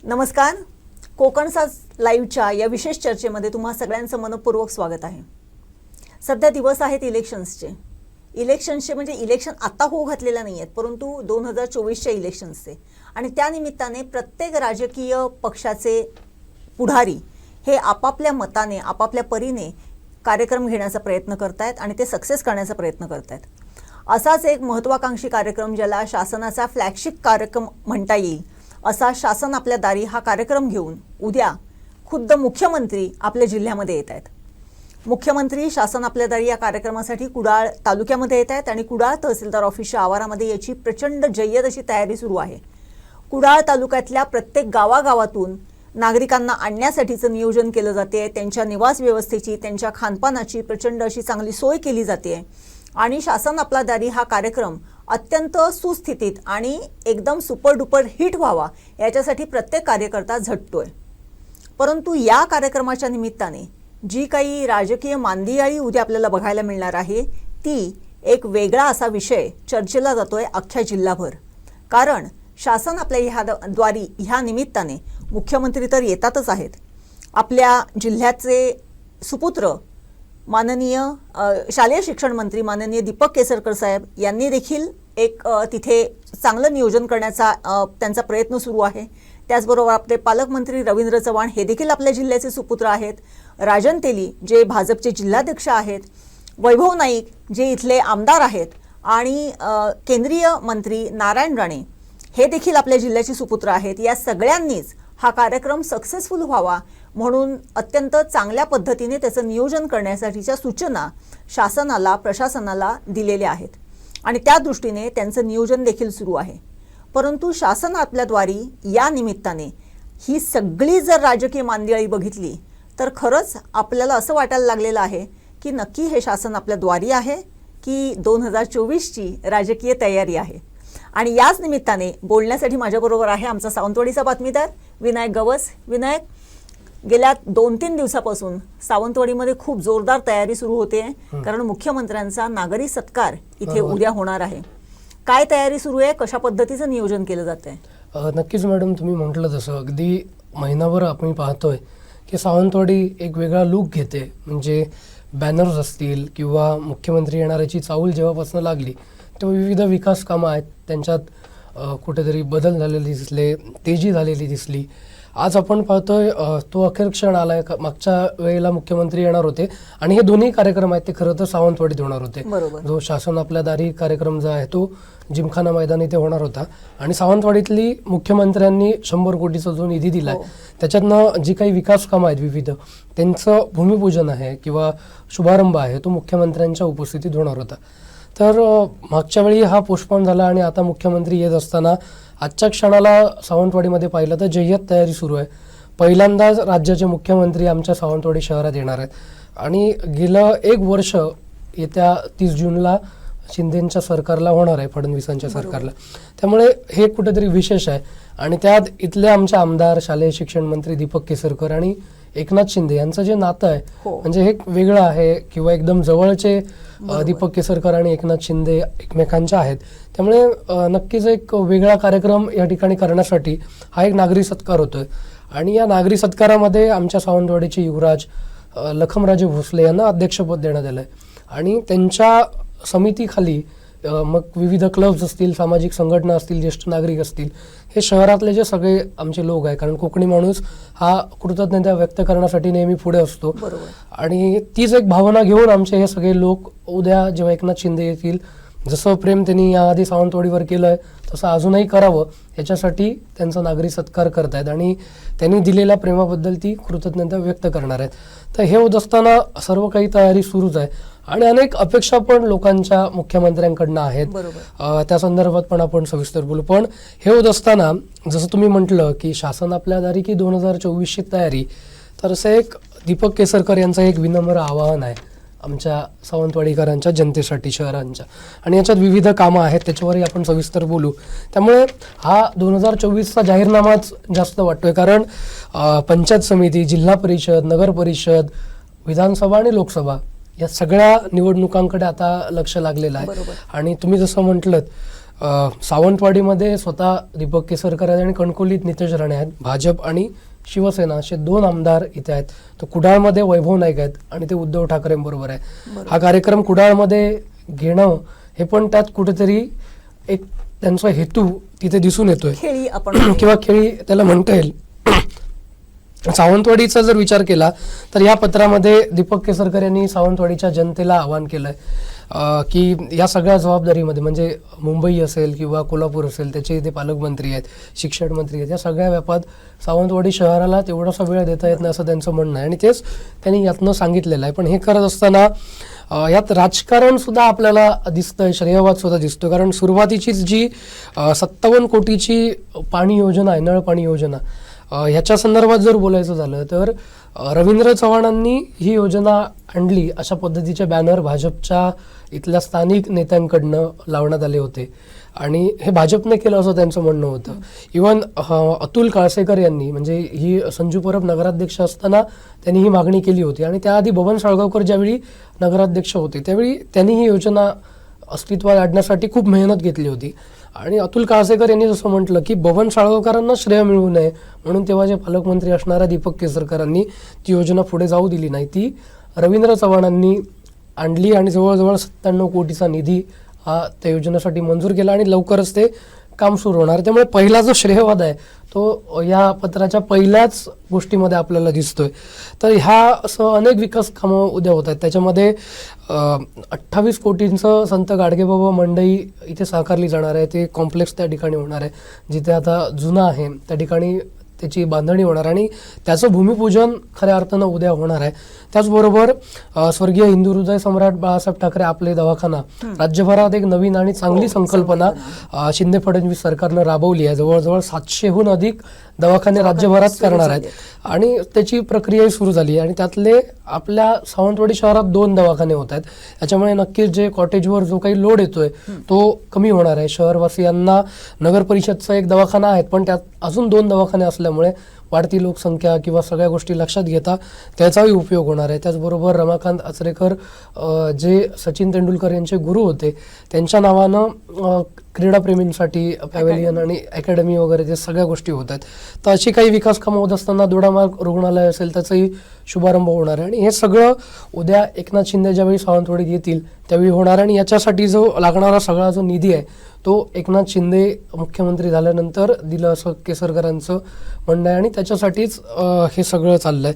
नमस्कार. कोकण साज लाईव्हच्या या विशेष चर्चेमध्ये तुम्हा सगळ्यांचं मनपूर्वक स्वागत आहे. सध्या दिवस आहेत इलेक्शन्सचे म्हणजे इलेक्शन आता होऊ घातलेला नाही आहेत, परंतु 2024च्या इलेक्शन्सचे. आणि त्या निमित्ताने प्रत्येक राजकीय पक्षाचे पुढारी हे आपापल्या मताने आपापल्या परीने कार्यक्रम घेण्याचा प्रयत्न करतायत आणि ते सक्सेस करण्याचा प्रयत्न करतायत. असाच एक महत्त्वाकांक्षी कार्यक्रम, ज्याला शासनाचा फ्लॅगशिप कार्यक्रम म्हणता येईल, असा शासन आपल्या दारी हा कार्यक्रम घेऊन उद्या खुद्द मुख्यमंत्री आपल्या जिल्ह्यामध्ये येत आहेत. मुख्यमंत्री शासन आपल्या दारी या कार्यक्रमासाठी कुडाळ तालुक्यामध्ये येत आहेत आणि कुडाळ तहसीलदार ऑफिसच्या आवारामध्ये याची प्रचंड जय्यत अशी तयारी सुरू आहे. कुडाळ तालुक्यातल्या प्रत्येक गावागावातून नागरिकांना आणण्यासाठीचं नियोजन केलं जाते. त्यांच्या निवास व्यवस्थेची, त्यांच्या खानपानाची प्रचंड अशी चांगली सोय केली जाते आणि शासन आपला दारी हा कार्यक्रम अत्यंत सुस्थितीत आणि एकदम सुपर डुपर हिट व्हावा याच्यासाठी प्रत्येक कार्यकर्ता झटतोय. परंतु या कार्यक्रमाच्या निमित्ताने जी काही राजकीय मांदियाळी उद्या आपल्याला बघायला मिळणार आहे, ती एक वेगळा असा विषय चर्चेला जातोय अख्ख्या जिल्हाभर. कारण शासन आपल्या ह्या निमित्ताने मुख्यमंत्री तर येतातच आहेत, आपल्या जिल्ह्याचे सुपुत्र माननीय शालेय शिक्षण मंत्री माननीय दीपक केसरकर साहेब यांनी देखील एक तिथे चांगलं नियोजन करण्याचा त्यांचा प्रयत्न सुरू आहे. त्याचबरोबर आपले पालकमंत्री रवींद्र चव्हाण हे देखील आपल्या जिल्ह्याचे सुपुत्र आहेत. राजन तेली जे भाजपचे जिल्हाध्यक्ष आहेत, वैभव नाईक जे इथले आमदार आहेत आणि केंद्रीय मंत्री नारायण राणे हे देखील आपल्या जिल्ह्याचे सुपुत्र आहेत. या सगळ्यांनीच हा कार्यक्रम सक्सेसफुल व्हावा म्हणून अत्यंत चांगल्या पद्धतीने त्याचं नियोजन करण्यासाठीच्या सूचना शासनाला प्रशासनाला दिलेल्या आहेत आणि त्या दृष्टीने त्यांचं नियोजन देखील सुरू आहे. परंतु शासन आपल्याद्वारी या निमित्ताने ही सगळी जर राजकीय मांदियाळी बघितली तर खरंच आपल्याला असं वाटायला लागलेलं आहे की नक्की हे शासन आपल्याद्वारी आहे की 2024ची राजकीय तयारी आहे. आणि याच निमित्ताने बोलण्यासाठी माझ्याबरोबर आहे आमचा सावंतवाडीचा बातमीदार विनायक गवस. विनायक, गेल्या 2-3 दिवसापासून सावंतवाडीमध्ये खूप जोरदार तयारी सुरू होते, कारण मुख्यमंत्र्यांचा नागरी सत्कार इथे उद्या होणार आहे. काय तयारी सुरू आहे, कशा पद्धतीचं नियोजन केलं जात आहे? नक्कीच मॅडम, तुम्ही म्हटलं तसं अगदी महिनाभर आपण पाहतोय की सावंतवाडी एक वेगळा लुक घेते. म्हणजे बॅनर्स असतील किंवा मुख्यमंत्री येणाऱ्याची चाहूल जेव्हापासून लागली तेव्हा विविध विकास कामं आहेत, त्यांच्यात कुठेतरी बदल झालेले दिसले, तेजी झालेली दिसली. आज आपण पाहतोय तो अखेर क्षण आलाय. मागच्या वेळेला मुख्यमंत्री येणार होते आणि हे दोन्ही कार्यक्रम आहेत ते खरं तर सावंतवाडीत होणार होते. जो शासन आपल्या दारी कार्यक्रम जो आहे तो जिमखाना मैदान इथे होणार होता आणि सावंतवाडीतली मुख्यमंत्र्यांनी 100 कोटीचा जो निधी दिलाय त्याच्यातनं जी काही विकास कामं आहेत विविध, त्यांचं भूमिपूजन आहे किंवा शुभारंभ आहे तो मुख्यमंत्र्यांच्या उपस्थितीत होणार होता. तर मागच्या वेळी हा पोस्टपोन झाला आणि आता मुख्यमंत्री येत असताना आजच्या क्षणाला सावंतवाडीमध्ये पाहिलं तर जय्यत तयारी सुरू आहे. पहिल्यांदाच राज्याचे मुख्यमंत्री आमच्या सावंतवाडी शहरात येणार आहेत आणि गेलं 1 वर्ष येत्या 30 जूनला शिंदेंच्या सरकारला होणार आहे, फडणवीसांच्या सरकारला. त्यामुळे हे कुठेतरी विशेष आहे. आणि त्यात इथले आमचे आमदार शालेय शिक्षण मंत्री दीपक केसरकर आणि एकनाथ शिंदे यांचं जे नातं आहे म्हणजे हे वेगळं आहे किंवा एकदम जवळचे दीपक केसरकर आणि एकनाथ शिंदे एकमेकांच्या आहेत. त्यामुळे नक्कीच एक वेगळा कार्यक्रम या ठिकाणी करण्यासाठी हा एक नागरी सत्कार होतोय. आणि या नागरी सत्कारामध्ये आमच्या सावंतवाडीचे युवराज लखमराजे भोसले यांना अध्यक्षपद देण्यात आलं आहे आणि त्यांच्या समितीखाली मग विविध क्लब्स असतील, सामाजिक संघटना असतील, ज्येष्ठ नागरिक असतील, हे शहरातले जे सगळे आमचे लोक आहे, कारण कोकणी माणूस हा कृतज्ञता व्यक्त करण्यासाठी नेहमी पुढे असतो आणि तीच एक भावना घेऊन आमचे हे सगळे लोक उद्या जेव्हा एकनाथ शिंदे येतील, जसं प्रेम त्यांनी याआधी सावंतवाडीवर केलंय तसं अजूनही करावं याच्यासाठी त्यांचा नागरी सत्कार करतायत आणि त्यांनी दिलेल्या प्रेमाबद्दल ती कृतज्ञता व्यक्त करणार आहेत. तर हे होत असताना सर्व काही तयारी सुरूच आहे आणि अनेक अपेक्षा पण लोकांच्या मुख्यमंत्र्यांकडनं आहेत. त्या संदर्भात पण आपण सविस्तर बोलू. पण हे होत असताना जसं तुम्ही म्हटलं की शासन आपल्या दारी की 2024ची तयारी, तर असं एक दीपक केसरकर यांचं एक विनम्र आवाहन आहे आमच्या सावंतवाडीकरांच्या जनतेसाठी, शहरांच्या. आणि याच्यात विविध कामं आहेत, त्याच्यावरही आपण सविस्तर बोलू. त्यामुळे हा 2024चा जाहीरनामाच जास्त वाटतोय, कारण पंचायत समिती, जिल्हा परिषद, नगर परिषद, विधानसभा आणि लोकसभा या सगळ्या निवडणुकांकडे आता लक्ष लागलेलं आहे. आणि तुम्ही जसं म्हटलं सावंतवाडीमध्ये स्वतः दीपक केसरकर आहेत आणि कणकवलीत नितेश राणे आहेत. भाजप आणि शिवसेना असे 2 आमदार इथे आहेत. तर कुडाळमध्ये वैभव नाईक आहेत आणि ते उद्धव ठाकरेंबरोबर आहे. हा कार्यक्रम कुडाळमध्ये घेणं हे पण त्यात कुठेतरी एक त्यांचा हेतू तिथे दिसून येतोय खेळी आपण किंवा खेळी त्याला म्हणता येईल. सावंतवाडीचा जर विचार केला तर या पत्रामध्ये दीपक केसरकर यांनी सावंतवाडीच्या जनतेला आवाहन केलंय की या सगळ्या जबाबदारीमध्ये म्हणजे मुंबई असेल किंवा कोल्हापूर असेल त्याचे इथे पालकमंत्री आहेत, शिक्षण मंत्री आहेत, या सगळ्या व्यापात सावंतवाडी शहराला तेवढासा वेळ देता येत नाही असं त्यांचं म्हणणं आहे आणि तेच त्यांनी यातनं सांगितलेलं आहे. पण हे करत असताना यात राजकारण सुद्धा आपल्याला दिसतंय, श्रेयवाद सुद्धा दिसतोय. कारण सुरुवातीचीच जी 57 कोटीची पाणी योजना आहे, नळ पाणी योजना, ह्याच्या संदर्भात जर बोलायचं झालं तर रवींद्र चव्हाणांनी ही योजना आणली अशा पद्धतीचे बॅनर भाजपच्या इथल्या स्थानिक नेत्यांकडनं लावण्यात आले होते आणि हे भाजपने केलं असं त्यांचं म्हणणं होतं. इव्हन अतुल काळसेकर यांनी म्हणजे ही संजू परब नगराध्यक्ष असताना त्यांनी ही मागणी केली होती आणि त्याआधी बबन साळगावकर ज्यावेळी नगराध्यक्ष होते त्यावेळी त्यांनी ही योजना अस्तित्वात आणण्यासाठी खूप मेहनत घेतली होती. आणि अतुल काळसेकर यांनी जसं म्हटलं की बबन साळगावकरांना श्रेय मिळू नये म्हणून तेव्हा जे पालकमंत्री असणाऱ्या दीपक केसरकरांनी ती योजना पुढे जाऊ दिली नाही, ती रवींद्र चव्हाणांनी आणली आणि जवळजवळ 97 कोटीचा निधी हा त्या योजनेसाठी मंजूर केला आणि लवकरच ते काम सुरू होणार. त्यामुळे पहिला जो श्रेयवाद आहे तो या पत्राच्या पहिल्याच गोष्टीमध्ये आपल्याला दिसतोय. तर ह्या असं अनेक विकास कामं उद्या होत आहेत. त्याच्यामध्ये 28 कोटींचं संत गाडगेबाबा मंडई इथे साकारली जाणार आहे. ते कॉम्प्लेक्स त्या ठिकाणी होणार आहे जिथे आता जुना आहे त्या ठिकाणी त्याची बांधणी होणार आणि त्याचं भूमिपूजन खऱ्या अर्थानं उद्या होणार आहे. त्याचबरोबर स्वर्गीय हिंदू हृदय सम्राट बाळासाहेब ठाकरे आपले दवाखाना राज्यभरात एक नवीन आणि चांगली संकल्पना शिंदे फडणवीस सरकारनं राबवली आहे. जवळजवळ 700हून अधिक दवाखाने राज्यभरात करणार आहेत आणि त्याची प्रक्रियाही सुरू झाली आहे आणि त्यातले आपल्या सावंतवाडी शहरात 2 दवाखाने होत आहेत. त्याच्यामुळे नक्कीच जे कॉटेजवर जो काही लोड येतोय तो कमी होणार आहे. शहरवासियांना नगर परिषदचा एक दवाखाना आहे पण त्यात अजून 2 दवाखाने असल्यामुळे वाढती लोकसंख्या किंवा सगळ्या गोष्टी लक्षात घेता त्याचाही उपयोग होणार आहे. त्याचबरोबर रमाकांत आचरेकर जे सचिन तेंडुलकर यांचे गुरु होते त्यांच्या नावानं क्रीडाप्रेमींसाठी पॅव्हेलियन आणि अकॅडमी वगैरे ते सगळ्या गोष्टी होत आहेत. तर अशी काही विकास कामं होत असताना दोडामार्ग रुग्णालय असेल त्याचाही शुभारंभ होणार आहे आणि हे सगळं उद्या एकनाथ शिंदे ज्यावेळी सावंतवाडीत येतील त्यावेळी होणार आणि याच्यासाठी जो लागणारा सगळा जो निधी आहे तो एकनाथ शिंदे मुख्यमंत्री झाल्यानंतर दिलं असं केसरकरांचं म्हणणं आहे आणि त्याच्यासाठीच हे सगळं चाललंय.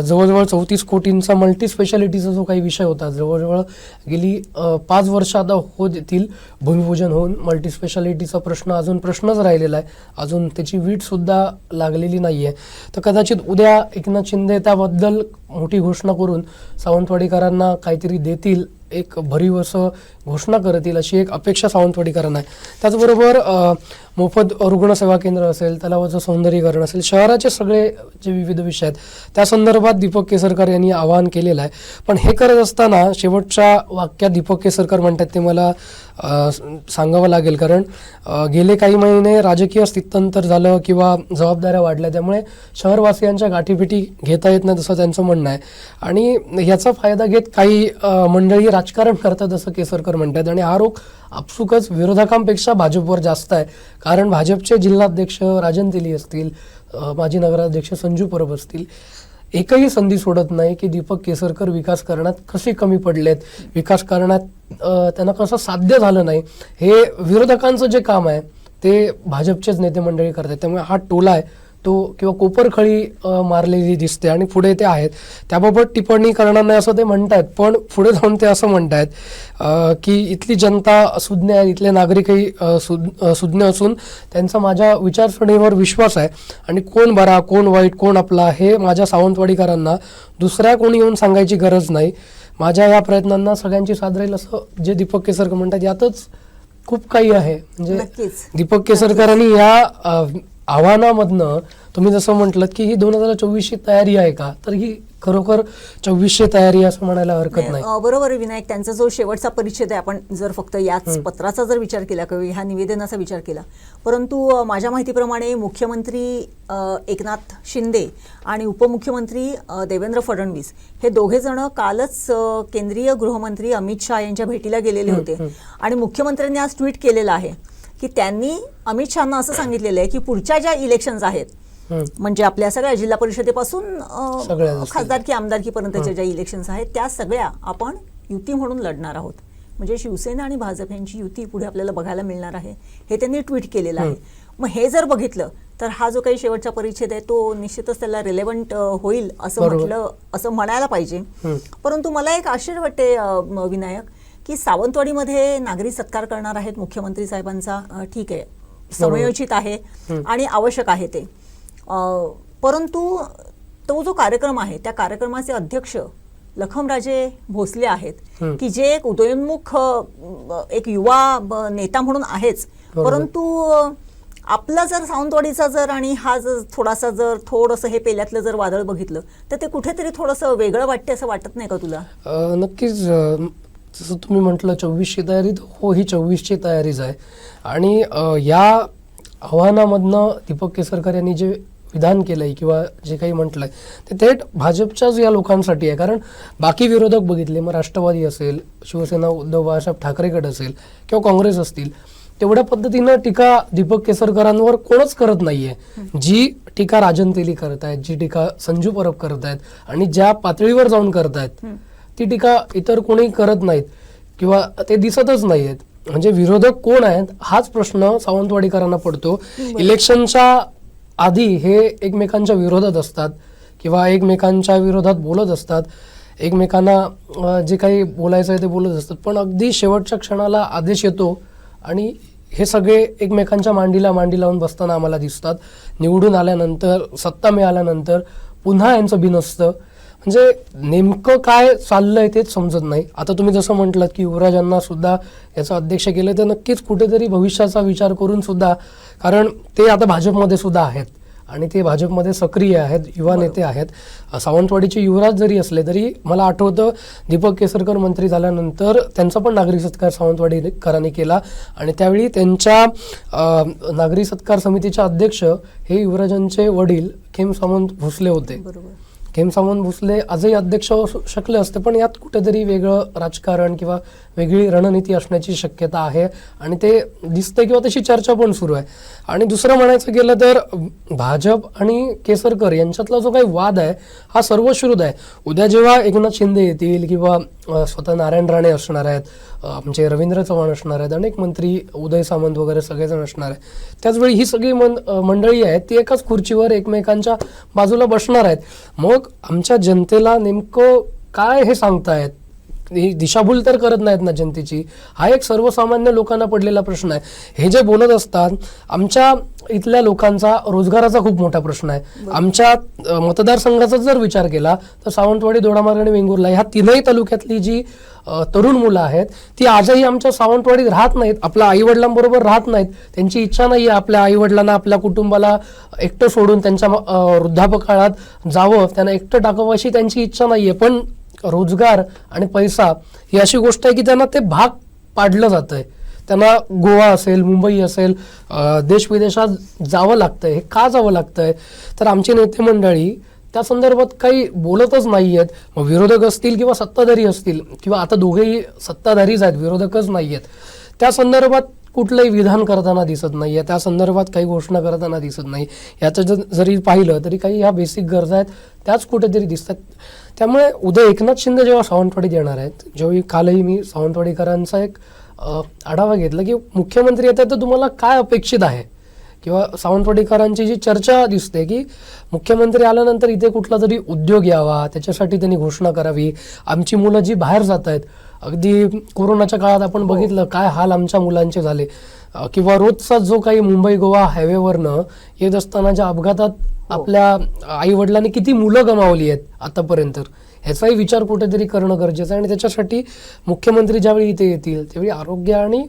जवळजवळ 34 कोटींचा मल्टी स्पेशालिटीचा जो काही विषय होता जवळजवळ गेली 5 वर्ष आता होत येतील भूमिपूजन होऊन. मल्टी स्पेशालिटीचा प्रश्न अजून प्रश्नच राहिलेला आहे, अजून त्याची वीट सुद्धा लागलेली नाहीये. तर कदाचित उद्या एकनाथ शिंदे त्याबद्दल मोठी घोषणा करून सावंतवाडीकरांना काहीतरी देतील, एक भरीव असं घोषणा करतील अशी एक अपेक्षा सावंतवाडीकरांना आहे. त्याचबरोबर मोफत रुग्णसेवा केंद्र असेल, तलावाचं सौंदर्यीकरण असेल, शहराचे सगळे जे विविध विषय आहेत त्या संदर्भात दीपक केसरकर यांनी आवाहन केलेलं आहे. पण हे करत असताना शेवटच्या वाक्यात दीपक केसरकर म्हणतात ते मला सांगावं लागेल कारण गेले काही महिने राजकीय स्थित्यंतर झालं किंवा जबाबदाऱ्या वाढल्या त्यामुळे शहरवासियांच्या गाठीभेटी घेता येत नाही असं त्यांचं म्हणणं आहे आणि याचा फायदा घेत काही मंडळी राजकारण करतात असं केसरकर म्हणतात आणि हा आरोप आपसुकच विरोधकांपेक्षा भाजपवर जास्त आहे. कारण भाजपचे जिल्हाध्यक्ष राजन तेली असतील, माजी नगराध्यक्ष संजू परब असतील, एकही संधी सोडत नाही की दीपक केसरकर विकास करण्यात कसे कमी पडलेत, विकास करण्यात त्यांना कसं साध्य झालं नाही. हे विरोधकांचं जे काम आहे ते भाजपचेच नेते मंडळी करतात. त्यामुळे हा टोला आहे तो किंवा कोपरखळी मारलेली दिसते आणि पुढे ते आहेत. त्याबाबत टिप्पणी करणार नाही असं ते म्हणतायत पण पुढे जाऊन ते असं म्हणतायत की इथली जनता सुज्ञ आहे, इथले नागरिकही सुज्ञ असून त्यांचा माझ्या विचारसरणीवर विश्वास आहे आणि कोण बरा कोण वाईट कोण आपला हे माझ्या सावंतवाडीकरांना दुसऱ्या कोणी येऊन सांगायची गरज नाही. माझ्या या प्रयत्नांना सगळ्यांची साथ राहील असं जे दीपक केसरकर म्हणतात. यातच खूप काही आहे. म्हणजे दीपक केसरकरांनी या आव्हानामधनं तुम्ही जसं म्हटलं की ही 2024ची तयारी आहे का, तर ही खरोखर 2400 तयारी असं म्हणायला हरकत नाही. बरोबर विनायक, त्यांचा जो शेवटचा परिच्छेद आहे आपण जर फक्त याच पत्राचा जर विचार केला किंवा ह्या निवेदनाचा विचार केला, परंतु माझ्या माहितीप्रमाणे मुख्यमंत्री एकनाथ शिंदे आणि उपमुख्यमंत्री देवेंद्र फडणवीस हे दोघे जण कालच केंद्रीय गृहमंत्री अमित शहा यांच्या भेटीला गेलेले होते आणि मुख्यमंत्र्यांनी आज ट्विट केलेलं आहे की त्यांनी अमित शहाना असं सांगितलेलं आहे की पुढच्या ज्या इलेक्शन्स आहेत, म्हणजे आपल्या सगळ्या जिल्हा परिषदेपासून खासदारकी आमदारकीपर्यंतच्या ज्या इलेक्शन्स आहेत त्या सगळ्या आपण युती म्हणून लढणार आहोत. म्हणजे शिवसेना आणि भाजप यांची युती पुढे आपल्याला बघायला मिळणार आहे, हे त्यांनी ट्विट केलेलं आहे. मग हे जर बघितलं तर हा जो काही शेवटचा परिच्छेद आहे तो निश्चितच त्याला रिलेव्हंट होईल असं म्हणायला पाहिजे. परंतु मला एक आश्चर्य वाटते विनायक, की सावंतवाडीमध्ये नागरी सत्कार करणार आहेत मुख्यमंत्री साहेबांचा. ठीक आहे, समयोचित आहे आणि आवश्यक आहे ते, परंतु तो जो कार्यक्रम आहे त्या कार्यक्रमाचे अध्यक्ष लखमराजे भोसले आहेत, की जे एक उदयोन्मुख एक युवा नेता म्हणून आहेच, परंतु आपला जर सावंतवाडीचा जर आणि हा जर थोडंसं हे पेल्यातलं जर वादळ बघितलं तर ते कुठेतरी थोडंसं वेगळं वाटते, असं वाटत नाही का तुला? नक्कीच, जसं तुम्ही म्हटलं 24ची तयारी, हो ही 24ची तयारीच आहे. आणि या आव्हानामधनं दीपक केसरकर यांनी जे विधान केलंय किंवा जे काही म्हटलंय ते थेट भाजपच्याच या लोकांसाठी आहे. कारण बाकी विरोधक बघितले, मग राष्ट्रवादी असेल, शिवसेना उद्धव बाळासाहेब ठाकरे गट असेल किंवा काँग्रेस असतील, तेवढ्या पद्धतीनं टीका दीपक केसरकरांवर कोणच करत नाहीये. जी टीका राजन तेली करत आहेत, जी टीका संजू परब करत आहेत आणि ज्या पातळीवर जाऊन करतायत ती टीका इतर कोणी करत नाहीत किंवा ते दिसतच नाहीयेत. म्हणजे विरोधक कोण आहेत हाच प्रश्न सावंतवाडीकरांना पडतो. इलेक्शनच्या आधी हे एकमेकांच्या विरोधात असतात किंवा एकमेकांच्या विरोधात बोलत असतात, एकमेकांना जे काही बोलायचं आहे ते बोलत असतात, पण अगदी शेवटच्या क्षणाला आदेश येतो आणि हे सगळे एकमेकांच्या मांडीला मांडी लावून बसताना आम्हाला दिसतात. निवडून आल्यानंतर, सत्ता मिळाल्यानंतर पुन्हा यांचं बिनसतं. म्हणजे नेमकं काय चाललंय तेच समजत नाही. आता तुम्ही जसं म्हटलं की युवराजांना सुद्धा याचं अध्यक्ष केलं, तर नक्कीच कुठेतरी भविष्याचा विचार करून सुद्धा, कारण ते आता भाजपमध्ये सुद्धा आहेत आणि ते भाजपमध्ये सक्रिय आहेत, युवा नेते आहेत. सावंतवाडीचे युवराज जरी असले तरी मला आठवतं दीपक केसरकर मंत्री झाल्यानंतर त्यांचा पण नागरी सत्कार सावंतवाडीकरांनी केला आणि त्यावेळी त्यांच्या नागरी सत्कार समितीचे अध्यक्ष हे युवराजांचे वडील खेम सावंत भोसले होते. खेम सावंत भोसले आजही अध्यक्ष शकले असते, पण यात कुठेतरी वेगळं राजकारण किंवा वेगळी रणनीती असण्याची शक्यता आहे आणि ते दिसतंय किंवा तशी चर्चा पण सुरू आहे. आणि दुसरं म्हणायचं गेलं तर भाजप आणि केसरकर यांच्यातला जो काही वाद आहे हा सर्वश्रुत आहे. उद्या जेव्हा एकनाथ शिंदे येतील किंवा स्वतः नारायण राणे असणार आहेत, आमचे रवींद्र चव्हाण असणार आहेत, अनेक मंत्री उदय सामंत वगैरे सगळेजण असणार आहेत, त्याचवेळी ही सगळी मंडळी आहेत ती एकाच खुर्चीवर एकमेकांच्या बाजूला बसणार आहेत. मग आमच्या जनतेला नेमकं काय हे सांगतायत, ही दिशाभूल तर करत नाहीत ना जनतेची, हा एक सर्वसामान्य लोकांना पडलेला प्रश्न आहे. हे जे बोलत असतात, आमच्या इथल्या लोकांचा रोजगाराचा खूप मोठा प्रश्न आहे. आमच्या मतदारसंघाचा जर विचार केला तर सावंतवाडी, दोडामार्ग आणि वेंगुर्ला ह्या तीनही तालुक्यातली जी तरुण मुलं आहेत ती आजही आमच्या सावंतवाडीत राहत नाहीत, आपल्या आईवडिलांबरोबर राहत नाहीत. त्यांची इच्छा नाही आहे आपल्या आईवडिलांना, आपल्या कुटुंबाला एकटं सोडून त्यांच्या वृद्धापकाळात जावं, त्यांना एकटं टाकावं अशी त्यांची इच्छा नाही आहे. पण रोजगार आणि पैसा ही अशी गोष्ट आहे की त्यांना ते भाग पाडलं जातंय. त्यांना गोवा असेल, मुंबई असेल, देश विदेशात जावं लागतंय. हे का जावं लागतंय तर आमची नेते मंडळी त्या संदर्भात काही बोलतच नाही आहेत. मग विरोधक असतील किंवा सत्ताधारी असतील किंवा आता दोघेही सत्ताधारीच आहेत, विरोधकच नाही आहेत, त्या संदर्भात कुठलंही विधान करताना दिसत नाही आहे, त्या संदर्भात काही घोषणा करताना दिसत नाही. याचं जरी पाहिलं तरी काही ह्या बेसिक गरजा आहेत त्याच कुठेतरी दिसतात. त्यामुळे उद्या एकनाथ शिंदे जेव्हा सावंतवाडीत येणार आहेत, जेव्हा कालही मी सावंतवाडीकरांचा एक आढावा घेतला की मुख्यमंत्री येतात तर तुम्हाला काय अपेक्षित आहे, किंवा सावंतवाडीकरांची जी चर्चा दिसते की मुख्यमंत्री आल्यानंतर इथे कुठला तरी उद्योग यावा, त्याच्यासाठी त्यांनी घोषणा करावी. आमची मुलं जी बाहेर जात आहेत, अगदी कोरोनाच्या काळात आपण बघितलं काय हाल आमच्या मुलांचे झाले, किंवा रोजचा जो काही मुंबई गोवा हायवेवरनं येत असताना ज्या अपघातात आपल्या आई वडिलांनी किती मुलं गमावली आहेत आतापर्यंत, ह्याचाही विचार कुठेतरी करणं गरजेचं आहे. आणि त्याच्यासाठी मुख्यमंत्री ज्यावेळी इथे येतील त्यावेळी आरोग्य आणि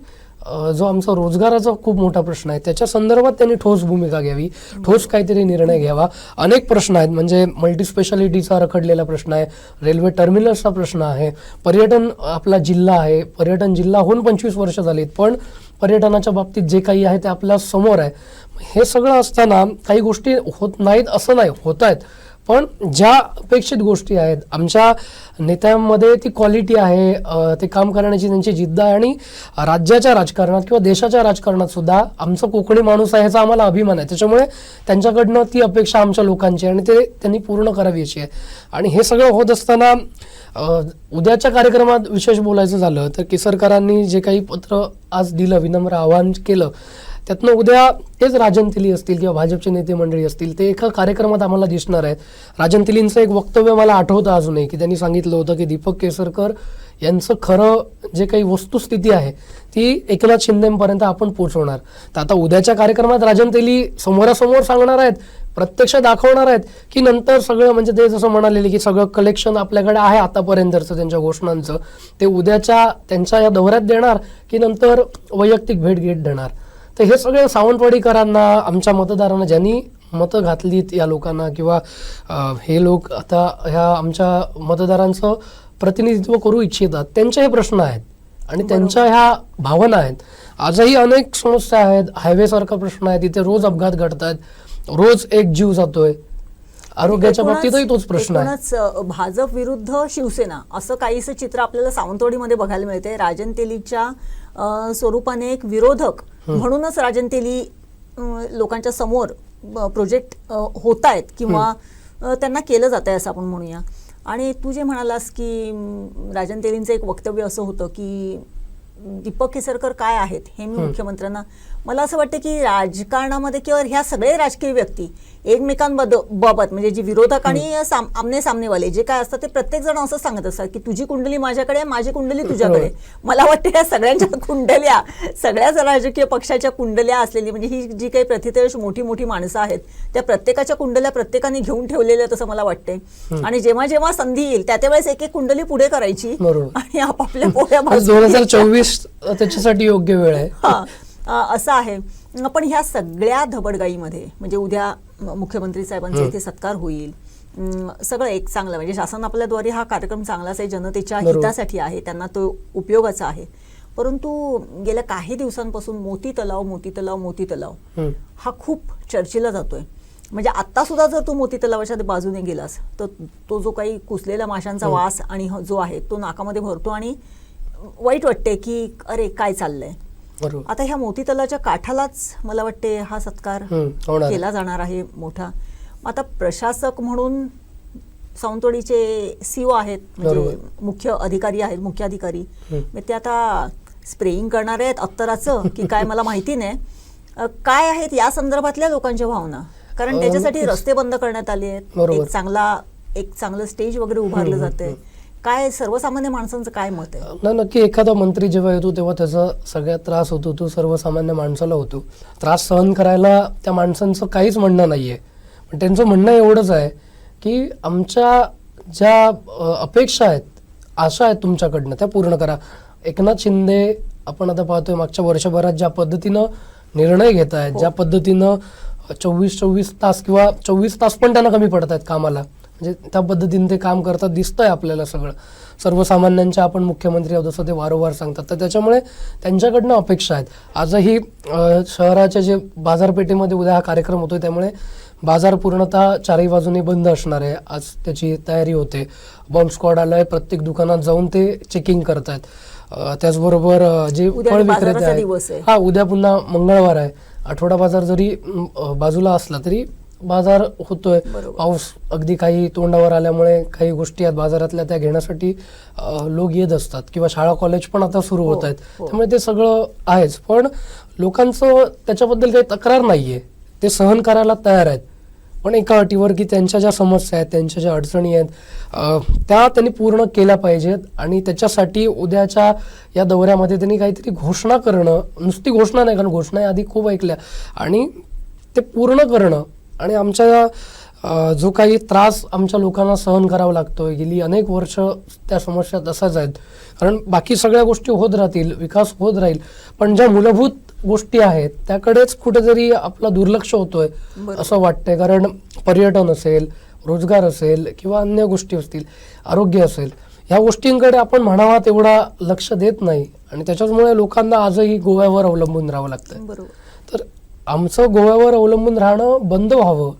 जो आमचा रोजगाराचा खूप मोठा प्रश्न आहे त्याच्या संदर्भात त्यांनी ठोस भूमिका घ्यावी, ठोस काहीतरी निर्णय घ्यावा. अनेक प्रश्न आहेत, म्हणजे मल्टीस्पेशालिटीचा रखडलेला प्रश्न आहे, रेल्वे टर्मिनल्सचा प्रश्न आहे, पर्यटन आपला जिल्हा आहे, पर्यटन जिल्हा होऊन 25 वर्ष झालीत, पण पर्यटनाच्या बाबतीत जे काही आहे ते आपल्या समोर आहे. हे सगळं असताना काही गोष्टी होत नाहीत असं नाही, होत आहेत, पण ज्या अपेक्षित गोष्टी आहेत आमच्या नेत्यांमध्ये ती क्वालिटी आहे, ते काम करण्याची त्यांची जिद्द आहे आणि राज्याच्या राजकारणात किंवा देशाच्या राजकारणात सुद्धा आमचा कोकणी माणूस आहे ह्याचा आम्हाला अभिमान आहे. त्याच्यामुळे त्यांच्याकडनं ती अपेक्षा आमच्या लोकांची आणि ते त्यांनी पूर्ण करावी अशी आहे. आणि हे सगळं होत असताना उद्याच्या कार्यक्रमात विशेष बोलायचं झालं तर केसरकरांनी जे काही पत्र आज दिलं, विनम्र आवाहन केलं, त्यातनं उद्या तेच राजन तेली असतील किंवा भाजपचे नेते मंडळी असतील ते एका कार्यक्रमात आम्हाला दिसणार आहेत. राजन तेलींचं एक वक्तव्य मला आठवतं अजूनही की त्यांनी सांगितलं होतं की दीपक केसरकर यांचं खरं जे काही वस्तुस्थिती आहे ती एकनाथ शिंदेपर्यंत आपण पोहोचवणार. तर आता उद्याच्या कार्यक्रमात राजन तेली समोरासमोर सांगणार आहेत, प्रत्यक्ष दाखवणार आहेत की नंतर सगळं म्हणजे ते जसं म्हणालेले की सगळं कलेक्शन आपल्याकडे आहे आतापर्यंतचं त्यांच्या घोषणांचं ते उद्याच्या त्यांच्या या दौऱ्यात देणार की नंतर वैयक्तिक भेट घेत देणार. तर हे सगळे सावंतवाडीकरांना, आमच्या मतदारांना, ज्यांनी मतं घातलीत या लोकांना किंवा हे लोक आता ह्या आमच्या मतदारांचं प्रतिनिधित्व करू इच्छितात, त्यांचे हे प्रश्न आहेत आणि त्यांच्या ह्या भावना आहेत. आजही अनेक समस्या आहेत, हायवे सारखा प्रश्न आहे, तिथे रोज अपघात घडतात, रोज एक जीव जातोय. आरोग्याच्या बाबतीतही तोच प्रश्न आहे. भाजप विरुद्ध शिवसेना असं काहीसं चित्र आपल्याला सावंतवाडीमध्ये बघायला मिळते. राजन तेलीच्या स्वरूपाने एक विरोधक म्हणूनच राजन तेली लोकांच्या समोर प्रोजेक्ट होत आहेत किंवा त्यांना केलं जात आहे असं आपण म्हणूया. आणि तू जे म्हणालास की राजन तेलींचं एक वक्तव्य असं होतं की दीपक केसरकर काय आहेत हे मी मुख्यमंत्र्यांना, मला असं वाटतं की राजकारणामध्ये किंवा ह्या सगळे राजकीय व्यक्ती एकमेकांबाबत म्हणजे जी विरोधक आणि आमने सामनेवाले जे काय असतात ते प्रत्येक जण असं सांगत असतात की तुझी कुंडली माझ्याकडे आहे, माझी कुंडली तुझ्याकडे. मला वाटतं या सगळ्यांच्या कुंडल्या, सगळ्याच राजकीय पक्षाच्या कुंडल्या असलेली म्हणजे ही जी काही प्रथितयश मोठी मोठी माणसं आहेत त्या प्रत्येकाच्या कुंडल्या प्रत्येकाने घेऊन ठेवलेल्या तसं मला वाटते. आणि जेव्हा जेव्हा संधी येईल त्या त्यावेळेस एक एक कुंडली पुढे करायची आणि आपापल्या पोळ्या 2024 त्याच्यासाठी योग्य वेळ आहे. असं आहे. पण ह्या सगळ्या धबडगाईमध्ये म्हणजे उद्या मुख्यमंत्री साहेबांचा इथे सत्कार होईल, सगळं एक चांगलं म्हणजे शासन आपल्याद्वारे हा कार्यक्रम चांगलाच आहे, जनतेच्या हितासाठी आहे, त्यांना तो उपयोगाचा आहे. परंतु गेल्या काही दिवसांपासून मोती तलाव हा खूप चर्चेला जातोय. म्हणजे आता सुद्धा जर तू मोती तलावाच्या बाजूने गेलास तर तो जो काही कुसलेल्या माशांचा वास आणि जो आहे तो नाकामध्ये भरतो आणि वाईट वाटते की अरे काय चाललंय. आता ह्या मोती तलावाच्या काठालाच मला वाटते हा सत्कार केला जाणार आहे मोठा. आता प्रशासक म्हणून सावंतवाडीचे सीओ आहेत म्हणजे मुख्य अधिकारी ते आता स्प्रेइंग करणार आहेत अत्तराचं की काय मला माहिती नाही. काय आहेत या संदर्भातल्या लोकांच्या भावना, कारण त्याच्यासाठी रस्ते बंद करण्यात आले आहेत, एक चांगलं स्टेज वगैरे उभारलं जाते. काय सर्वसामान्य माणसांचं काय मत आहे? ना नक्की एखादा मंत्री जेव्हा येतो तेव्हा त्याचा सगळ्यात त्रास होतो तो सर्वसामान्य माणसाला होतो. त्रास सहन करायला त्या माणसांचं काहीच म्हणणं नाहीये, पण त्यांचं म्हणणं एवढंच आहे की आमच्या ज्या अपेक्षा आहेत, आशा आहेत तुमच्याकडनं त्या पूर्ण करा. एकनाथ शिंदे आपण आता पाहतोय मागच्या वर्षभरात ज्या पद्धतीनं निर्णय घेत आहेत, ज्या पद्धतीनं 24 तास किंवा 24 तास पण त्यांना कमी पडत आहेत कामाला, म्हणजे त्या पद्धतीने ते काम करतात दिसतंय आपल्याला सगळं. सर्वसामान्यांच्या आपण मुख्यमंत्री आहोत असं ते वारंवार सांगतात. तर त्याच्यामुळे त्यांच्याकडनं अपेक्षा आहेत. आजही शहराच्या जे बाजारपेठेमध्ये उद्या हा कार्यक्रम होतोय त्यामुळे बाजार पूर्णतः चारही बाजूने बंद असणार आहे. आज त्याची तयारी होते, बॉम्ब स्क्वॉड आलाय, प्रत्येक दुकानात जाऊन ते चेकिंग करतायत. त्याचबरोबर जे फळ विक्रेते आहेत, उद्या पुन्हा मंगळवार आहे, आठवडा बाजार जरी बाजूला असला तरी बाजार होतोय. पाऊस अगदी काही तोंडावर आल्यामुळे काही गोष्टी आहेत बाजारातल्या त्या घेण्यासाठी लोक येत असतात किंवा शाळा कॉलेज पण आता सुरू होत आहेत. त्यामुळे ते सगळं आहेच, पण लोकांचं त्याच्याबद्दल काही तक्रार नाहीये, ते सहन करायला तयार आहेत. पण एका अटीवर की त्यांच्या ज्या समस्या आहेत, त्यांच्या ज्या अडचणी आहेत त्या त्यांनी पूर्ण केल्या पाहिजेत. आणि त्याच्यासाठी उद्याच्या या दौऱ्यामध्ये त्यांनी काहीतरी घोषणा करणं, नुसती घोषणा नाही, कारण घोषणा आधी खूप ऐकल्या, आणि ते पूर्ण करणं. आणि आमच्या जो काही त्रास आमच्या लोकांना सहन करावा लागतोय गेली अनेक वर्ष त्या समस्या तसाच आहेत. कारण बाकी सगळ्या गोष्टी होत राहतील, विकास होत राहील, पण ज्या मूलभूत गोष्टी आहेत त्याकडेच कुठेतरी आपला दुर्लक्ष होतोय असं वाटतंय. कारण पर्यटन असेल, रोजगार असेल किंवा अन्य गोष्टी असतील, आरोग्य असेल, ह्या गोष्टींकडे आपण म्हणावा तेवढा लक्ष देत नाही. आणि त्याच्यामुळे लोकांना आजही गोव्यावर अवलंबून राहावं लागतंय. तर आमचं गोव्यावर अवलंबून राहणं बंद व्हावं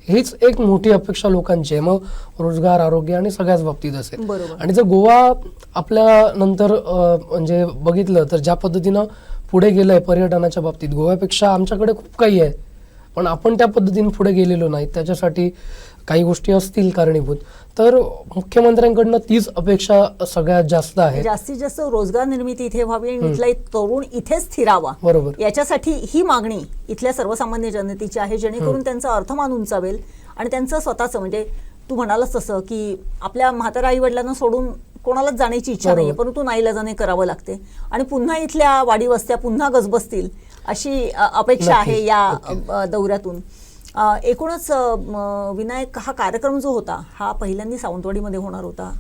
हीच एक मोठी अपेक्षा लोकांची आहे. मग रोजगार, आरोग्य आणि सगळ्याच बाबतीत असेल. बरोबर. आणि जर गोवा आपल्या नंतर म्हणजे बघितलं तर ज्या पद्धतीनं पुढे गेलंय पर्यटनाच्या बाबतीत, गोव्यापेक्षा आमच्याकडे खूप काही आहे, पण आपण त्या पद्धतीने पुढे गेलेलो नाही. त्याच्यासाठी काही गोष्टी असतील कारणीभूत, तर मुख्यमंत्र्यांकडनं तीच अपेक्षा सगळ्यात जास्त आहे. जास्तीत जास्त रोजगार निर्मिती इथे व्हावी आणि इथला एक तरुण इथेच स्थिरावा, बरोबर. याच्यासाठी ही मागणी इथल्या सर्वसामान्य जनतेची आहे, जेणेकरून त्यांचा अर्थमान उंचावेल आणि त्यांचं स्वतःचं, म्हणजे तू म्हणालच तसं की आपल्या म्हातारा आई वडिलांना सोडून कोणालाच जाण्याची इच्छा नाहीये, परंतु नाईलाजाने करावं लागते आणि पुन्हा इथल्या वाडी वस्त्या पुन्हा गजबजतील अशी अपेक्षा आहे या दौऱ्यातून. एकूणच विनायक, हा कार्यक्रम जो होता हा पहिल्यांदा सावंतवाडीमध्ये होणार होता,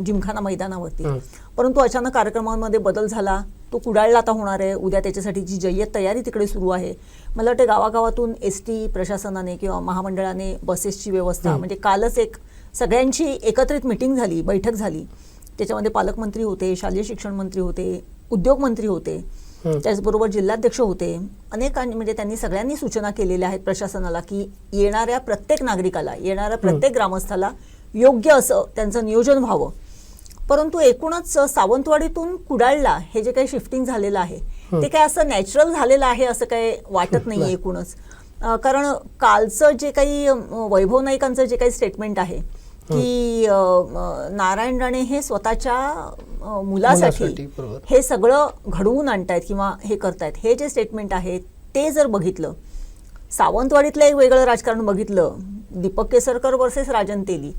जिमखाना मैदानावरती, परंतु अचानक कार्यक्रमांमध्ये बदल झाला. तो कुडाळला आता होणार आहे. उद्या त्याच्यासाठीची जय्यत तयारी तिकडे सुरू आहे. मला वाटतं गावागावातून SD प्रशासनाने किंवा महामंडळाने बसेसची व्यवस्था, म्हणजे कालच एक सगळ्यांची एकत्रित मिटिंग झाली, बैठक झाली. त्याच्यामध्ये पालकमंत्री होते, शालेय शिक्षण मंत्री होते, उद्योग मंत्री होते, त्याचबरोबर जिल्हाध्यक्ष होते. म्हणजे त्यांनी सगळ्यांनी सूचना केलेल्या आहेत प्रशासनाला की येणाऱ्या प्रत्येक नागरिकाला, येणाऱ्या प्रत्येक ग्रामस्थाला योग्य असं त्यांचं नियोजन व्हावं. परंतु एकूणच सावंतवाडीतून कुडाळला हे जे काही शिफ्टिंग झालेलं आहे ते काय असं नॅचरल झालेलं आहे असं काही वाटत नाही एकूणच. कारण कालचं जे काही वैभव नाईकांचं जे काही स्टेटमेंट आहे की नारायण राणे हे स्वतःच्या मुलासाठी हे सगळं घडवून आणतायत किंवा हे करतायत, हे जे स्टेटमेंट आहे ते जर बघितलं, सावंतवाडीतलं एक वेगळं राजकारण बघितलं, दीपक केसरकर वर्सेस राजन तेली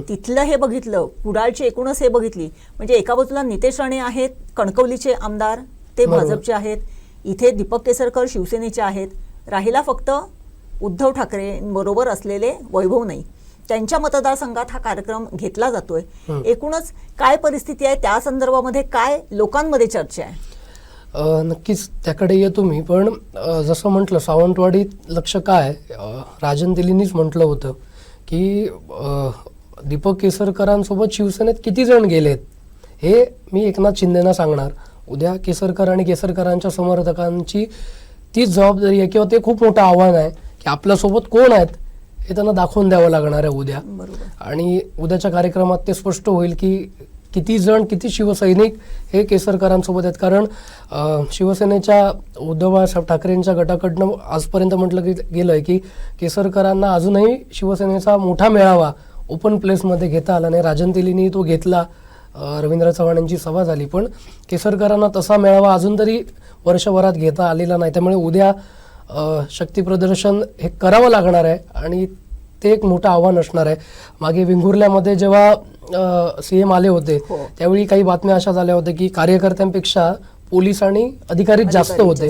तिथलं हे बघितलं, कुडाळची एकूणच हे बघितली, म्हणजे एका बाजूला नितेश राणे आहेत कणकवलीचे आमदार, ते भाजपचे आहेत, इथे दीपक केसरकर शिवसेनेचे आहेत, राहिला फक्त उद्धव ठाकरे बरोबर असलेले वैभव नाईक, त्यांच्या मतदारसंघात हा कार्यक्रम घेतला जातोय. एकूणच काय परिस्थिती आहे त्या संदर्भामध्ये, काय लोकांमध्ये चर्चा आहे? नक्कीच त्याकडे येतो मी, पण जसं म्हटलं सावंतवाडीत लक्ष काय, राजन तेलींनीच म्हटलं होतं की दीपक केसरकरांसोबत शिवसेनेत किती जण गेलेत हे मी एकनाथ शिंदेना सांगणार. उद्या केसरकर आणि केसरकरांच्या समर्थकांची तीच जबाबदारी आहे किंवा ते खूप मोठं आव्हान आहे की आपल्यासोबत कोण आहेत हे त्यांना दाखवून द्यावं लागणार आहे उद्या. आणि उद्याच्या कार्यक्रमात ते स्पष्ट होईल की किती जण, किती शिवसैनिक हे केसरकरांसोबत आहेत. कारण शिवसेनेच्या उद्धव बाळासाहेब ठाकरेंच्या गटाकडनं आजपर्यंत म्हटलं गेलंय की केसरकरांना अजूनही शिवसेनेचा मोठा मेळावा ओपन प्लेसमध्ये घेता आला नाही. राजन तेलींनी तो घेतला, रवींद्र चव्हाण यांची सभा झाली, पण केसरकरांना तसा मेळावा अजून तरी वर्षभरात घेता आलेला नाही. त्यामुळे उद्या शक्ती प्रदर्शन हे करावं लागणार आहे आणि ते एक मोठं आव्हान असणार आहे. मागे वेंगुर्ल्यामध्ये जेव्हा CM आले होते त्यावेळी काही बातम्या अशा झाल्या होत्या की कार्यकर्त्यांपेक्षा पोलीस आणि अधिकारी जास्त होते.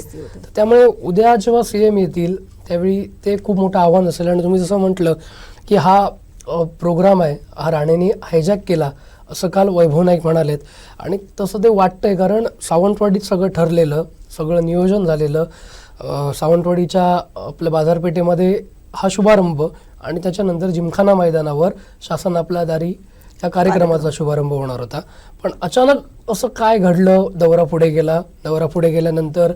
त्यामुळे उद्या जेव्हा CM येतील त्यावेळी ते खूप मोठं आव्हान असेल. आणि तुम्ही जसं म्हटलं की हा प्रोग्राम आहे हा राणेंनी हायजॅक केला असं काल वैभव नाईक म्हणालेत, आणि तसं ते वाटतंय. कारण सावंतवाडीत सगळं ठरलेलं, सगळं नियोजन झालेलं, सावंतवाडीच्या आपल्या बाजारपेठेमध्ये हा शुभारंभ आणि त्याच्यानंतर जिमखाना मैदानावर शासन आपल्या दारी या कार्यक्रमाचा शुभारंभ होणार होता. पण अचानक असं काय घडलं, दौरा पुढे गेला. दौरा पुढे गेल्यानंतर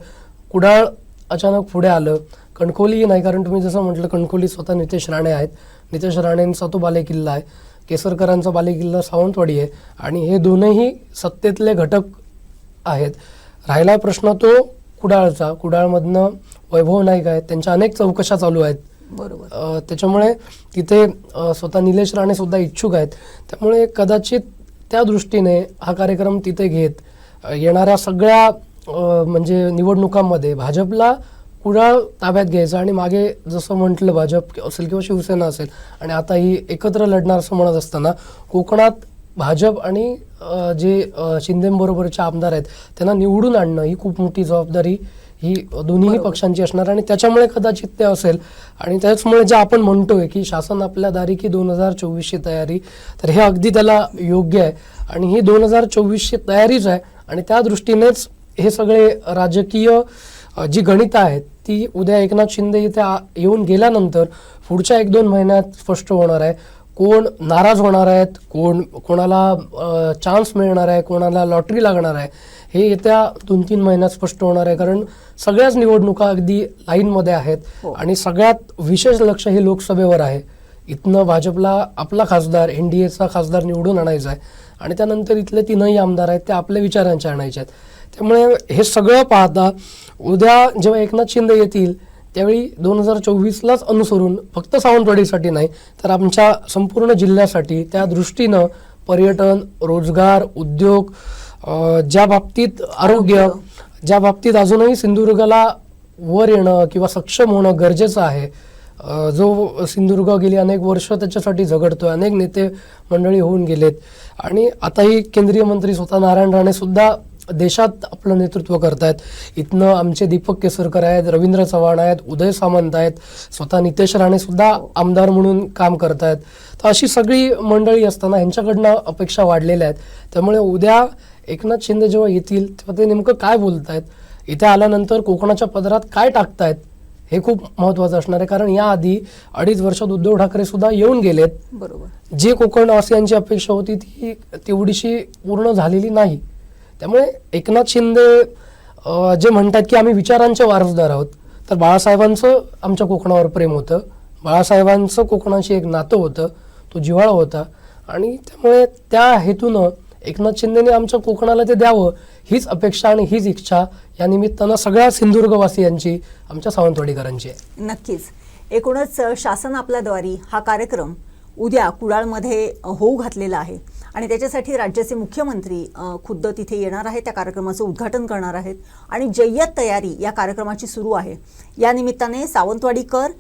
कुडाळ अचानक पुढे आलं, कणकवली नाही. कारण तुम्ही जसं म्हटलं कणकवली स्वतः नितेश राणे आहेत, नितेश राणेंचा तो बालेकिल्ला आहे, केसरकरांचा बालेकिल्ला सावंतवाडी आहे, आणि हे दोनही सत्तेतले घटक आहेत. राहिला प्रश्न तो कुडाळचा. कुडाळमधनं वैभव नाईक आहेत, त्यांच्या अनेक चौकशा चालू आहेत. बरोबर. त्याच्यामुळे तिथे स्वतः निलेश राणे सुद्धा इच्छुक आहेत. त्यामुळे कदाचित त्या दृष्टीने हा कार्यक्रम तिथे घेत येणाऱ्या सगळ्या म्हणजे निवडणुकांमध्ये भाजपला कुडाळ ताब्यात घ्यायचं. आणि मागे जसं म्हटलं भाजप असेल किंवा शिवसेना असेल आणि आता ही एकत्र लढणार असं म्हणत असताना कोकणात भाजप आणि जे शिंदेबरोबरचे आमदार आहेत त्यांना निवडून आणणं ही खूप मोठी जबाबदारी ही दोन्ही पक्षांची असणार. आणि त्याच्यामुळे कदाचित ते असेल. आणि त्याचमुळे जे आपण म्हणतोय की शासन आपल्या दारी की 2024ची तयारी, तर हे अगदी त्याला योग्य आहे. आणि ही 2024ची तयारीच आहे. आणि त्या दृष्टीनेच हे सगळे राजकीय जी गणितं आहेत ती उद्या एकनाथ शिंदे इथे येऊन गेल्यानंतर पुढच्या 1-2 महिन्यात स्पष्ट होणार आहे. कोण नाराज होणार आहेत, कोणाला चान्स मिळणार आहे, कोणाला लॉटरी लागणार आहे, हे येत्या 2-3 महिन्यात स्पष्ट होणार आहे. कारण सगळ्याच निवडणुका अगदी लाईनमध्ये आहेत आणि सगळ्यात विशेष लक्ष हे लोकसभेवर आहे. इथनं भाजपला आपला खासदार NDAचा खासदार निवडून आणायचा आहे आणि त्यानंतर इथले 3ही आमदार आहेत ते आपल्या विचारांचे आणायचे आहेत. त्यामुळे हे सगळं पाहता उद्या जेव्हा एकनाथ शिंदे येतील त्यावेळी 2024लाच अनुसरून फक्त सावंतवाडीसाठी नाही तर आमच्या संपूर्ण जिल्ह्यासाठी त्या दृष्टीनं पर्यटन, रोजगार, उद्योग, ज्या बाबतीत आरोग्य, ज्या बाबतीत अजूनही सिंधुदुर्गाला वर येणं किंवा सक्षम होणं गरजेचं आहे. जो सिंधुदुर्ग गेली अनेक वर्ष त्याच्यासाठी झगडतोय, अनेक नेते मंडळी होऊन गेलेत आणि आताही केंद्रीय मंत्री स्वतः नारायण राणे सुद्धा देशात आपलं नेतृत्व करतायत. इथनं आमचे दीपक केसरकर आहेत, रवींद्र चव्हाण आहेत, उदय सामंत आहेत, स्वतः नितेश राणे सुद्धा आमदार म्हणून काम करतायत. तर अशी सगळी मंडळी असताना ह्यांच्याकडनं अपेक्षा वाढलेल्या आहेत. त्यामुळे उद्या एकनाथ शिंदे जेव्हा येतील तेव्हा ते नेमकं काय बोलतायत, इथे आल्यानंतर कोकणाच्या पदरात काय टाकतायत हे खूप महत्त्वाचं असणार आहे. कारण याआधी 2.5 वर्षात उद्धव ठाकरे सुद्धा येऊन गेलेत. बरोबर. जे कोकणवासियांची अपेक्षा होती ती तेवढीशी पूर्ण झालेली नाही. त्यामुळे एकनाथ शिंदे जे म्हणतात की आम्ही विचारांचे वारसदार आहोत, तर बाळासाहेबांचं आमच्या कोकणावर प्रेम होतं, बाळासाहेबांचं कोकणाशी एक नातं होतं, तो जिव्हाळा होता आणि त्यामुळे त्या हेतूनं एकनाथ शिंदेने आमच्या कोकणाला ते द्यावं हीच अपेक्षा आणि हीच इच्छा या निमित्तानं सगळ्या सिंधुदुर्गवासियांची, आमच्या सावंतवाडीकरांची आहे. नक्कीच. एकूणच शासन आपल्या द्वारी हा कार्यक्रम उद्या कुडाळमध्ये होऊ घातलेला आहे आणि त्याच्यासाठी राज्याचे मुख्यमंत्री खुद्द तिथे येणार आहेत, त्या कार्यक्रमाचं उद्घाटन करणार आहेत आणि जय्यत तयारी या कार्यक्रमाची सुरू आहे. या निमित्ताने सावंतवाडीकर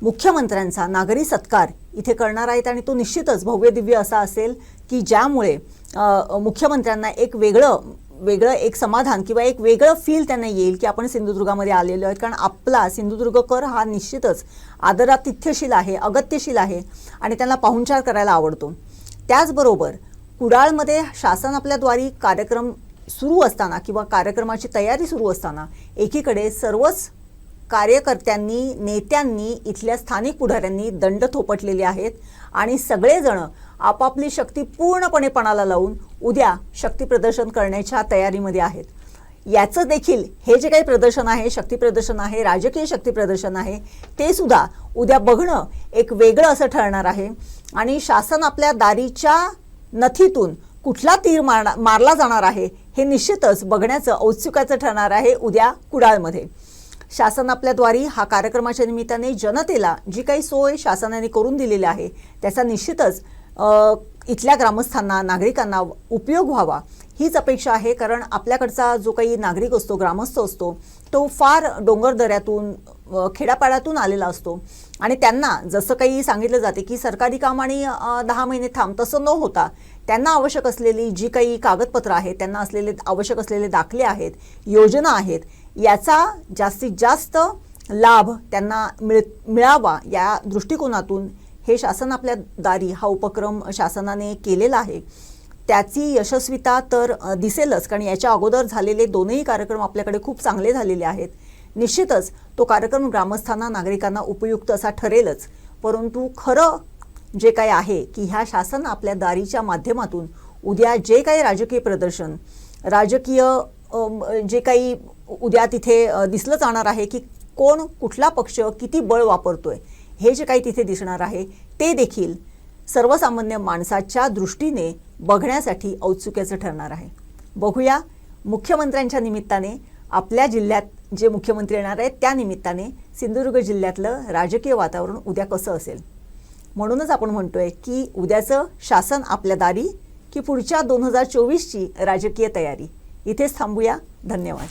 मुख्यमंत्र्यांचा नागरी सत्कार इथे करणार आहेत आणि तो निश्चितच भव्य दिव्य असा असेल की ज्यामुळे मुख्यमंत्र्यांना एक वेगळं एक समाधान किंवा एक वेगळं फील त्यांना येईल की आपण सिंधुदुर्गामध्ये आलेलो आहेत. कारण आपला सिंधुदुर्गकर हा निश्चितच आदरातिथ्यशील आहे, अगत्यशील आहे आणि त्यांना पाहुणचार करायला आवडतो. त्याचबरोबर कुडाळमध्ये शासन आपल्या द्वारी कार्यक्रम सुरू असताना किंवा कार्यक्रमाची तयारी सुरू असताना एकीकडे सर्वच कार्यकर्त्यांनी, नेत्यांनी, इथल्या स्थानिक पुढाऱ्यांनी दंड थोपटलेले आहेत आणि सगळेजण आपापली शक्ती पूर्णपणे पणाला लावून उद्या शक्ती प्रदर्शन करण्याच्या तयारीमध्ये आहेत. याचं देखील हे जे काही प्रदर्शन आहे, शक्ती प्रदर्शन आहे, राजकीय शक्ती प्रदर्शन आहे, ते सुद्धा उद्या बघणं एक वेगळं असं ठरणार आहे आणि शासन आपल्या दारीच्या नथीतून कुठला तीर मारला जाणार आहे हे निश्चितच बघण्याचं औत्सुक्याचं ठरणार आहे उद्या कुडाळमध्ये. शासन आपल्या द्वारी हा कार्यक्रमाच्या निमित्ताने जनतेला जी काही सोय शासनाने करून दिलेली आहे त्याचा निश्चितच इथल्या ग्रामस्थांना, नागरिकांना उपयोग व्हावा हीच अपेक्षा आहे. कारण आपल्याकडचा जो काही नागरिक असतो, ग्रामस्थ असतो, तो फार डोंगरदऱ्यातून, खेड्यापाड्यातून आलेला असतो आणि त्यांना जसं काही सांगितलं जाते की सरकारी काम आणि 10 महिने थांब, तसं न होता त्यांना आवश्यक असलेली जी काही कागदपत्र आहेत, त्यांना आवश्यक असलेले दाखले आहेत, योजना आहेत, याचा जास्तीत जास्त लाभ त्यांना मिळावा या दृष्टिकोनातून हे शासन आपल्या दारी हा उपक्रम शासनाने केलेला आहे. त्याची यशस्वीता तर दिसेलच, कारण याच्या अगोदर झालेले 2ही कार्यक्रम आपल्याकडे खूप चांगले झालेले आहेत. निश्चितच तो कार्यक्रम ग्रामस्थांना, नागरिकांना उपयुक्त असा ठरेलच. परंतु खरं जे काही आहे की ह्या शासन आपल्या दारीच्या माध्यमातून उद्या जे काही राजकीय प्रदर्शन, राजकीय जे काही उद्या तिथे दिसलं जाणार आहे की कोण, कुठला पक्ष किती बळ वापरतोय, हे जे काही तिथे दिसणार आहे ते देखील सर्वसामान्य माणसाच्या दृष्टीने बघण्यासाठी औत्सुक्याचं ठरणार आहे. बघूया मुख्यमंत्र्यांच्या निमित्ताने आपल्या जिल्ह्यात जे मुख्यमंत्री येणार आहेत त्या निमित्ताने सिंधुदुर्ग जिल्ह्यातलं राजकीय वातावरण उद्या कसं असेल. म्हणूनच आपण म्हणतोय की उद्याचं शासन आपल्या दारी की पुढच्या 2024ची राजकीय तयारी. इथेच थांबूया. धन्यवाद.